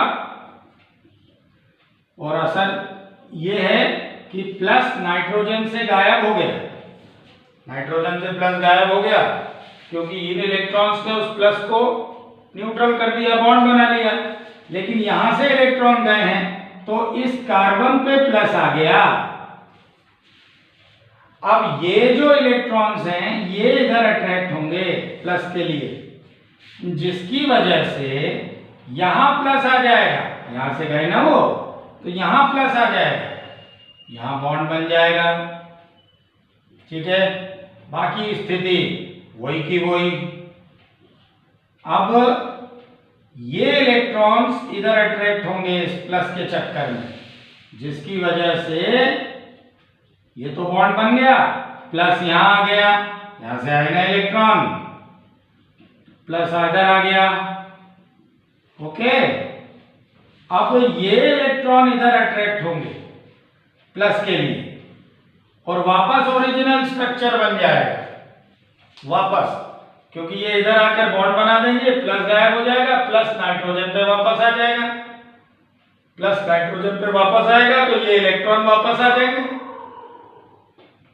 और असर ये है कि प्लस नाइट्रोजन से गायब हो गया, नाइट्रोजन से प्लस गायब हो गया, क्योंकि इन इलेक्ट्रॉन्स ने उस प्लस को न्यूट्रल कर दिया, बॉन्ड बना लिया। लेकिन यहां से इलेक्ट्रॉन गए हैं तो इस कार्बन पे प्लस आ गया। अब ये जो इलेक्ट्रॉन्स हैं ये इधर अट्रैक्ट होंगे प्लस के लिए, जिसकी वजह से यहां प्लस आ जाएगा। यहां से गए ना वो, तो यहां प्लस आ जाएगा, यहां बॉन्ड बन जाएगा। ठीक है, बाकी स्थिति वही की वही। अब ये इलेक्ट्रॉन्स इधर अट्रैक्ट होंगे इस प्लस के चक्कर में, जिसकी वजह से ये तो बॉन्ड बन गया, प्लस यहां आ गया, यहां से आएगा इलेक्ट्रॉन, प्लस इधर आ गया। ओके, अब ये इलेक्ट्रॉन इधर अट्रैक्ट होंगे प्लस के लिए और वापस ओरिजिनल स्ट्रक्चर बन जाएगा वापस, क्योंकि ये इधर आकर बॉन्ड बना देंगे, प्लस गायब हो जाएगा, प्लस नाइट्रोजन पे वापस आ जाएगा, प्लस नाइट्रोजन पे वापस आएगा तो ये इलेक्ट्रॉन वापस आ जाएंगे,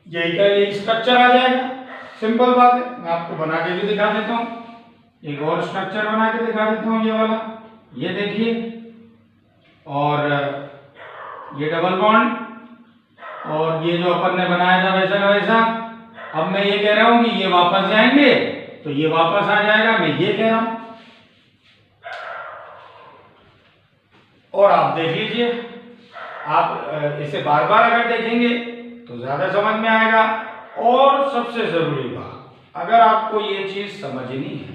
यही का यही स्ट्रक्चर आ जाएगा। सिंपल बात है, मैं आपको बना के भी दिखा देता हूं, एक और स्ट्रक्चर बना के दिखा देता हूं, ये वाला, ये देखिए, और ये डबल बॉन्ड, और ये जो अपन ने बनाया था वैसा का वैसा। अब मैं ये कह रहा हूं कि ये वापस जाएंगे तो ये वापस आ जाएगा, मैं ये कह रहा हूं। और आप देख लीजिए, आप इसे बार बार अगर देखेंगे तो ज्यादा समझ में आएगा। और सबसे जरूरी बात, अगर आपको ये चीज समझनी है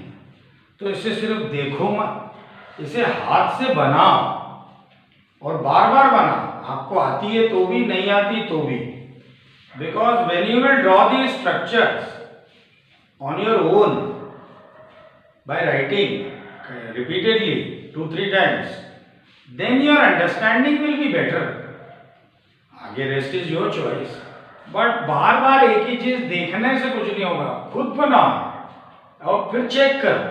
तो इसे सिर्फ देखो मत, इसे हाथ से बनाओ और बार बार बनाओ। आपको आती है तो भी, नहीं आती तो भी, because when you will draw the structures on your own by writing repeatedly 2-3 times, then your understanding will be better. आगे rest is your choice, but बार बार एक ही चीज देखने से कुछ नहीं होगा, खुद बनाओ और फिर चेक करो।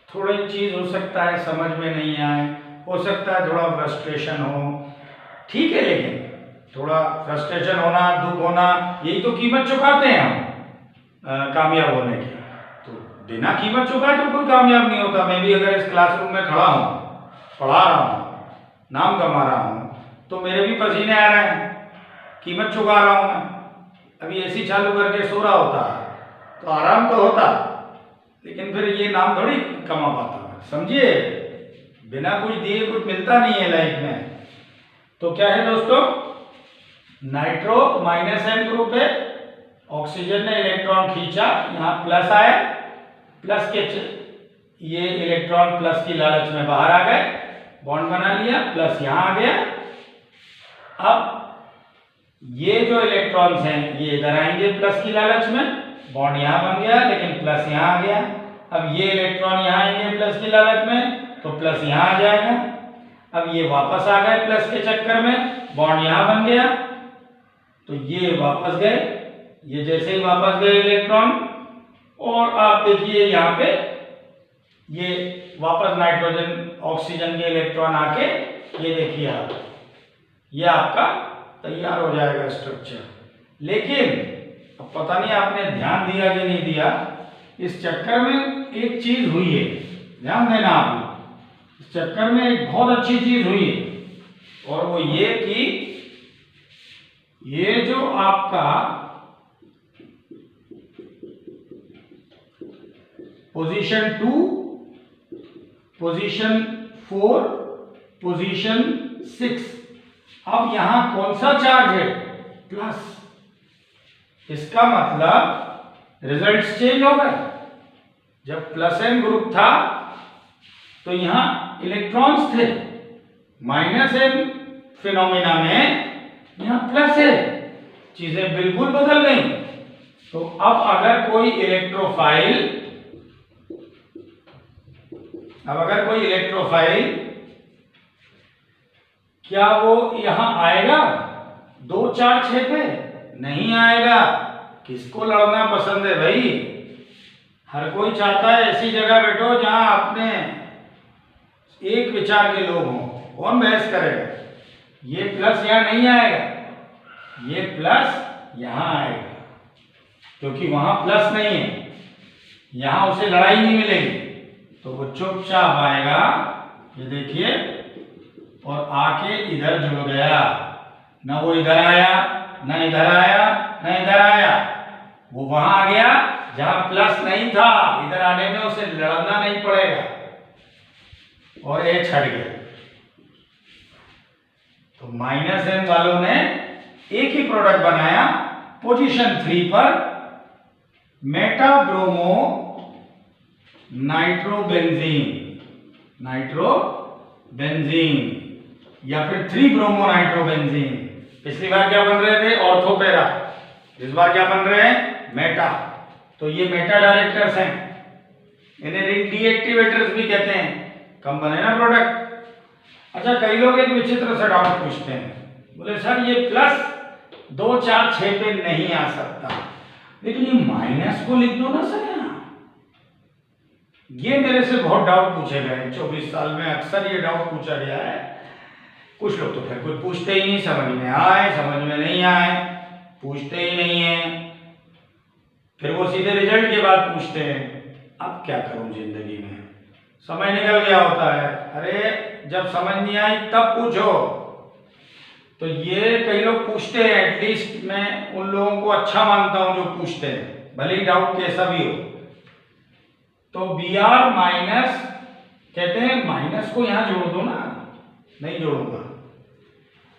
थोड़ी चीज हो सकता है समझ में नहीं आए, हो सकता है थोड़ा फ्रस्ट्रेशन हो, ठीक है, लेकिन थोड़ा फ्रस्ट्रेशन होना, दुख होना, यही तो कीमत चुकाते हैं हम कामयाब होने की। तो बिना कीमत चुकाए तो कोई कामयाब नहीं होता। मैं भी अगर इस क्लासरूम में खड़ा हूँ, पढ़ा रहा हूँ, नाम कमा रहा हूँ, तो मेरे भी पसीने आ रहे हैं, कीमत चुका रहा हूँ मैं। अभी एसी चालू करके सो रहा होता तो आराम तो होता, लेकिन फिर ये नाम थोड़ी कमा पाता मैं, समझिए। बिना कुछ दिए कुछ मिलता नहीं है लाइफ में। तो क्या है दोस्तों, नाइट्रो -N ग्रुप है, ऑक्सीजन ने इलेक्ट्रॉन खींचा, यहाँ प्लस आया, प्लस के ये इलेक्ट्रॉन प्लस की लालच में बाहर आ गए, बॉन्ड बना लिया, प्लस यहां आ गया। अब ये जो इलेक्ट्रॉन्स हैं ये इधर आएंगे प्लस की लालच में, बॉन्ड यहां बन गया, लेकिन प्लस यहां आ गया। अब ये इलेक्ट्रॉन यहां आएंगे प्लस की लालच में, तो प्लस यहां आ जाएगा। अब ये वापस आ गए प्लस के चक्कर में, बॉन्ड यहां बन गया, तो ये वापस गए, ये जैसे ही वापस गए इलेक्ट्रॉन, और आप देखिए यहाँ पे ये वापस नाइट्रोजन ऑक्सीजन के इलेक्ट्रॉन आके ये देखिए आप, ये आपका तैयार हो जाएगा स्ट्रक्चर। लेकिन अब पता नहीं आपने ध्यान दिया कि नहीं दिया, इस चक्कर में एक चीज हुई है, ध्यान देना आप लोग। इस चक्कर में एक बहुत अच्छी चीज हुई है, और वो ये कि ये जो आपका पोजीशन 2, पोजीशन 4, पोजीशन 6, अब यहां कौन सा चार्ज है? प्लस। इसका मतलब रिजल्ट्स चेंज हो गए। जब प्लस एन ग्रुप था तो यहां इलेक्ट्रॉन्स थे, माइनस एन फिनोमिना में यहां प्लस है, चीजें बिल्कुल बदल गई। तो अब अगर कोई इलेक्ट्रोफाइल क्या वो यहां आएगा 2, 4, 6 पे? नहीं आएगा। किसको लड़ना पसंद है भाई? हर कोई चाहता है ऐसी जगह बैठो जहां अपने एक विचार के लोग हों। कौन बहस करेगा? ये प्लस यहां नहीं आएगा, ये प्लस यहां आएगा, क्योंकि वहां प्लस नहीं है, यहां उसे लड़ाई नहीं मिलेगी। तो वो चुपचाप आएगा, ये देखिए, और आके इधर जुड़ गया। ना वो इधर आया, ना इधर आया, ना इधर आया, वो वहां आ गया जहां प्लस नहीं था। इधर आने में उसे लड़ना नहीं पड़ेगा, और ये छट गया। तो माइनस एन वालों ने एक ही प्रोडक्ट बनाया पोजीशन 3 पर, मेटाब्रोमो नाइट्रोबेंजीन, या फिर 3 ब्रोमो नाइट्रोबेंजीन। पिछली बार क्या बन रहे थे? ऑर्थोपेरा। इस बार क्या बन रहे हैं? मेटा। तो ये मेटा डायरेक्टर्स हैं, इन्हें रिंग डीएक्टिवेटर्स भी कहते हैं। कम बने ना प्रोडक्ट। अच्छा, कई लोग एक विचित्र सा डाउट पूछते हैं, बोले सर ये प्लस 2, 4, 6 पे नहीं आ सकता, लेकिन ये माइनस को लिख दो ना सर यहाँ। ये मेरे से बहुत डाउट पूछे गए 24 साल में, अक्सर ये डाउट पूछा गया है। कुछ लोग तो फिर कुछ पूछते ही नहीं, समझ में आए समझ में नहीं आए, पूछते ही नहीं है, फिर वो सीधे रिजल्ट के बाद पूछते हैं। अब क्या करूं जिंदगी में, समय निकल गया होता है। अरे जब समझ नहीं आई तब पूछो। तो ये कई लोग पूछते हैं, एटलीस्ट मैं उन लोगों को अच्छा मानता हूं जो पूछते हैं, भले ही डाउट कैसा भी हो। तो बी आर माइनस कहते हैं, माइनस को यहां जोड़ दो ना। नहीं जोड़ूंगा।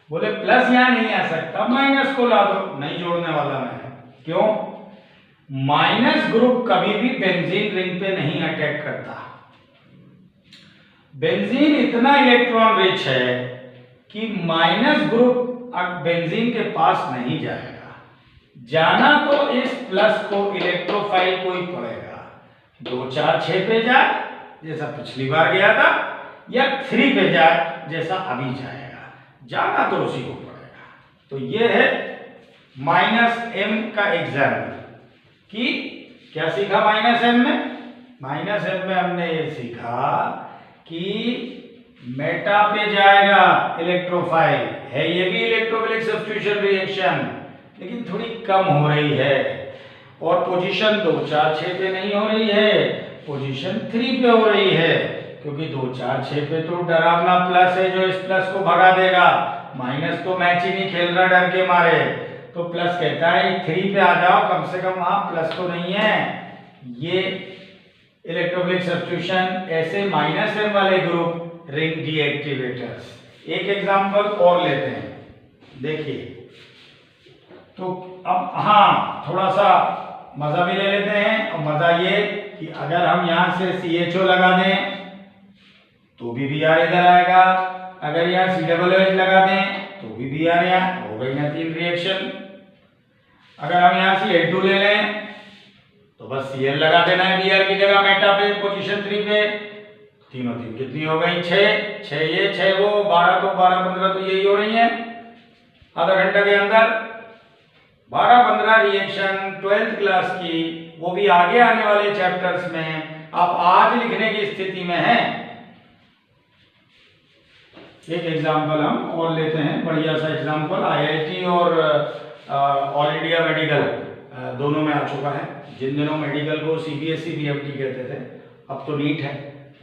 बोले प्लस यहां नहीं आ सकता, माइनस को ला दो। नहीं जोड़ने वाला मैं। क्यों? माइनस ग्रुप कभी भी बेंजीन रिंग पे नहीं अटैक करता। बेंजीन इतना इलेक्ट्रॉन रिच है कि माइनस ग्रुप अब बेंजीन के पास नहीं जाएगा। जाना तो इस प्लस को इलेक्ट्रोफाइल को ही पड़ेगा। 2, 4, 6 पे जाए जैसा पिछली बार गया था, या 3 पे जाए जैसा अभी जाएगा। जाना तो उसी को पड़ेगा। तो ये है माइनस एम का एग्जाम्पल। कि क्या सीखा माइनस एम में? माइनस एम में हमने ये सीखा कि मेटा पे जाएगा इलेक्ट्रोफाइल है, ये भी इलेक्ट्रोफिलिक सब्स्टिट्यूशन रिएक्शन, लेकिन थोड़ी कम हो रही है। और पोजीशन 2, 4, 6 पे नहीं हो रही है, पोजीशन 3 पे हो रही है, क्योंकि 2, 4, 6 पे तो डरावना प्लस है जो इस प्लस को भगा देगा। माइनस तो मैच ही नहीं खेल रहा डर के मारे, तो प्लस कहता है 3 पे आ जाओ, कम से कम वहां प्लस तो नहीं है। ये इलेक्ट्रोफिलिक सब्स्टिट्यूशन ऐसे माइनस एम वाले ग्रुप रिंग डीएक्टिवेटर्स। एक एग्जांपल और लेते हैं, देखिए। तो अब हाँ, थोड़ा सा मजा भी ले लेते हैं। और मजा ये कि अगर हम यहां से CHO लगा दें तो भी Br इधर आएगा, अगर यहाँ COOH लगा दें तो भी Br यहाँ हो गई ना 3 रिएक्शन। अगर हम यहाँ से H2 ले लें तो बस Cl लगा देना है Br की जगह मेटा पे पोजीशन 3 पे। तीनों तीन कितनी हो गई? 6 ये 6 वो, 12 तो 12 15 तो यही हो रही है आधा घंटा के अंदर। 12-15 रिएक्शन 12th क्लास की, वो भी आगे आने वाले चैप्टर्स में आप आज लिखने की स्थिति में हैं। एक एग्जाम्पल हम और लेते हैं, बढ़िया सा एग्जाम्पल। आईआईटी और ऑल इंडिया मेडिकल दोनों में आ चुका है। जिन दिनों मेडिकल को सीबीएसई बीएमटी कहते थे, अब तो नीट है,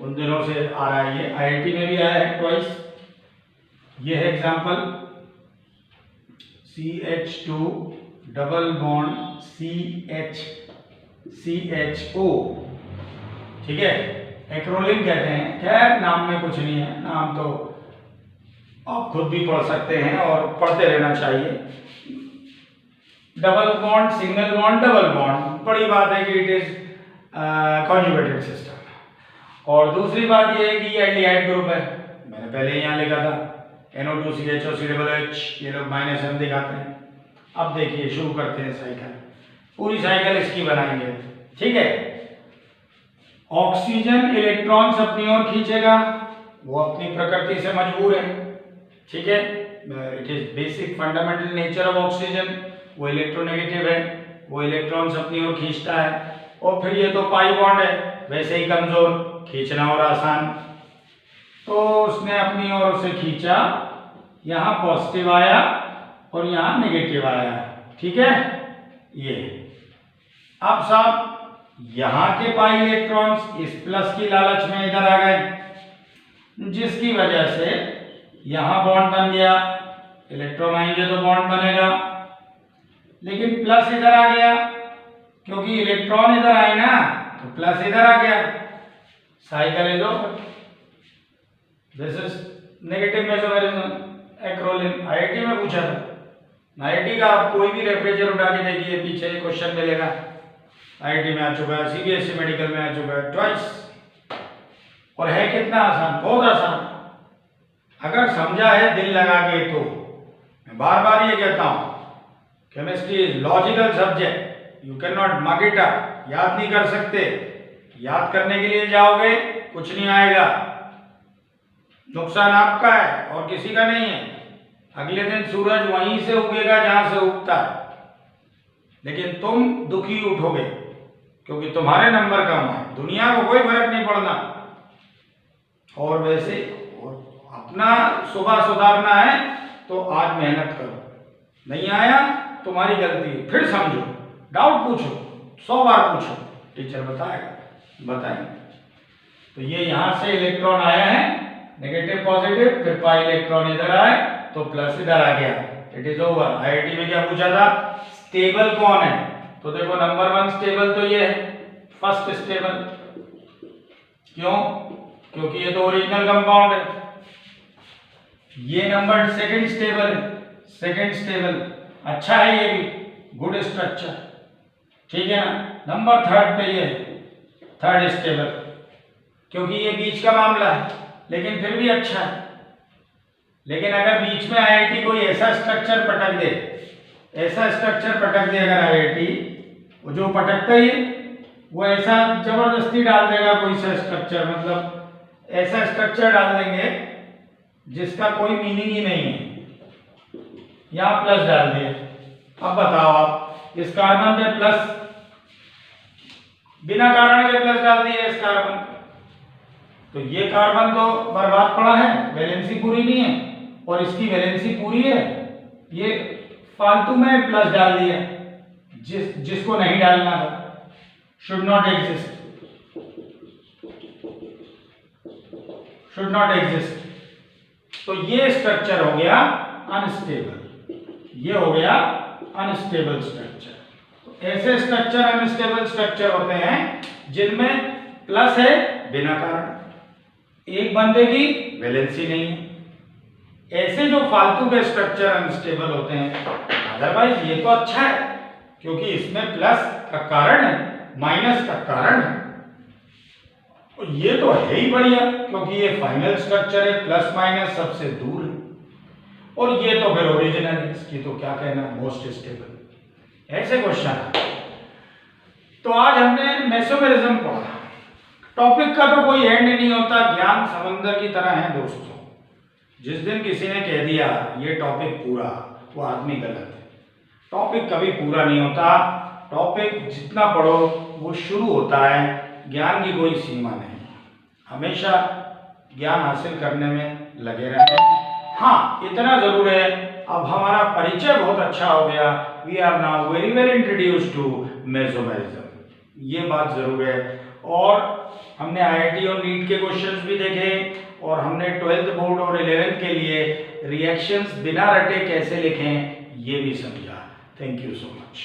उन दिनों से आ रहा है। ये आईआईटी में भी आया है ट्वाइस। ये है example, CH2 double bond CHO, ठीक है, एक्रोलिन कहते हैं। खैर नाम में कुछ नहीं है, नाम तो आप खुद भी पढ़ सकते हैं और पढ़ते रहना चाहिए। Double bond, single bond, double bond, बड़ी बात है कि इट इज कॉन्जुगेटेड सिस्टम। और दूसरी बात यह है कि ये एल्डिहाइड ग्रुप है, मैंने पहले यहाँ लिखा था NO2CHO COOH, ये लोग -M दिखाते हैं। अब देखिए शुरू करते हैं साइकिल, पूरी साइकिल इसकी बनाएंगे, ठीक है। ऑक्सीजन इलेक्ट्रॉन्स अपनी ओर खींचेगा, वो अपनी प्रकृति से मजबूर है, ठीक है। It is basic fundamental nature of oxygen, वो इलेक्ट्रोनेगेटिव है, वो इलेक्ट्रॉन्स अपनी ओर खींचता है। और फिर ये तो पाई बॉन्ड है, वैसे ही कमजोर, खींचना और आसान। तो उसने अपनी ओर से खींचा, यहाँ पॉजिटिव आया और यहाँ नेगेटिव आया, ठीक है। ये अब साहब यहाँ के पाई इलेक्ट्रॉन्स इस प्लस की लालच में इधर आ गए, जिसकी वजह से यहाँ बॉन्ड बन गया। इलेक्ट्रॉन आएंगे तो बॉन्ड बनेगा, लेकिन प्लस इधर आ गया, क्योंकि इलेक्ट्रॉन इधर आए ना तो प्लस इधर आ गया। Cycle is over. This is negative mesomerism, acrolein. IIT में पूछा था, आईआईटी का आप कोई भी रेफ्रिजरेटर उठा के देखिए, पीछे क्वेश्चन मिलेगा। आईआईटी में आ चुका है, सीबीएसई मेडिकल में आ चुका है ट्वाइस। और है कितना आसान, बहुत आसान, अगर समझा है दिल लगा के तो। मैं बार बार ये कहता हूं, chemistry is logical subject, you can not mug it up. याद नहीं कर सकते, याद करने के लिए जाओगे कुछ नहीं आएगा, नुकसान आपका है और किसी का नहीं है। अगले दिन सूरज वहीं से उगेगा जहां से उगता है, लेकिन तुम दुखी उठोगे क्योंकि तुम्हारे नंबर कम है। दुनिया को कोई फर्क नहीं पड़ना। और वैसे अपना सुबह सुधारना है तो आज मेहनत करो, नहीं आया तुम्हारी गलती है, फिर समझो, डाउट पूछो, 100 बार पूछो, टीचर बताएंगे। तो ये यहां से इलेक्ट्रॉन आया है, नेगेटिव पॉजिटिव, फिर पाई इलेक्ट्रॉन इधर आए तो प्लस इधर आ गया, इट इज ओवर। आईआईटी में क्या पूछा था, स्टेबल कौन है, तो देखो नंबर 1 स्टेबल तो ये है, फर्स्ट स्टेबल। क्यों, क्योंकि ये तो ओरिजिनल कंपाउंड है। ये नंबर 2nd स्टेबल है, 2nd स्टेबल, अच्छा है ये भी, गुड स्ट्रक्चर, ठीक है ना। नंबर 3rd पे ये 3rd स्टेबल, क्योंकि ये बीच का मामला है, लेकिन फिर भी अच्छा है। लेकिन अगर बीच में आईआईटी कोई ऐसा स्ट्रक्चर पटक दे, ऐसा स्ट्रक्चर पटक दे अगर आईआईटी, वो जो पटकता है वो ऐसा जबरदस्ती डाल देगा कोई सा स्ट्रक्चर, मतलब ऐसा स्ट्रक्चर डाल देंगे जिसका कोई मीनिंग ही नहीं है। यहां प्लस डाल दिया, अब बताओ आप, इस कार्बन पे प्लस, बिना कारण के प्लस डाल दिया इस कार्बन, तो ये कार्बन तो बर्बाद पड़ा है, वैलेंसी पूरी नहीं है, और इसकी वैलेंसी पूरी है, ये फालतू में प्लस डाल दिया जिसको नहीं डालना था। Should not exist, should not exist. तो ये स्ट्रक्चर हो गया अनस्टेबल, ये हो गया अनस्टेबल स्ट्रक्चर। ऐसे स्ट्रक्चर अनस्टेबल स्ट्रक्चर होते हैं जिनमें प्लस है बिना कारण, एक बंदे की वैलेंसी नहीं है। ऐसे जो फालतू के स्ट्रक्चर अनस्टेबल होते हैं। अदरवाइज ये तो अच्छा है क्योंकि इसमें प्लस का कारण है, माइनस का कारण है, और ये तो है ही बढ़िया क्योंकि ये फाइनल स्ट्रक्चर है, प्लस माइनस सबसे दूर है, और ये तो फिर ओरिजिनल है, इसकी तो क्या कहना, मोस्ट स्टेबल। ऐसे क्वेश्चन। तो आज हमने मेसोमेरिज्म पढ़ा। टॉपिक का तो कोई एंड नहीं होता, ज्ञान समंदर की तरह है दोस्तों। जिस दिन किसी ने कह दिया ये टॉपिक पूरा, वो आदमी गलत है। टॉपिक कभी पूरा नहीं होता, टॉपिक जितना पढ़ो वो शुरू होता है, ज्ञान की कोई सीमा नहीं, हमेशा ज्ञान हासिल करने में लगे रहें। हाँ, इतना जरूर है, अब हमारा परिचय बहुत अच्छा हो गया, we are now very well introduce to mesomerism, ये बात जरूर है। और हमने IIT और नीट के क्वेश्चंस भी देखे, और हमने 12th बोर्ड और 11th के लिए रिएक्शंस बिना रटे कैसे लिखें ये भी समझा। Thank you so much.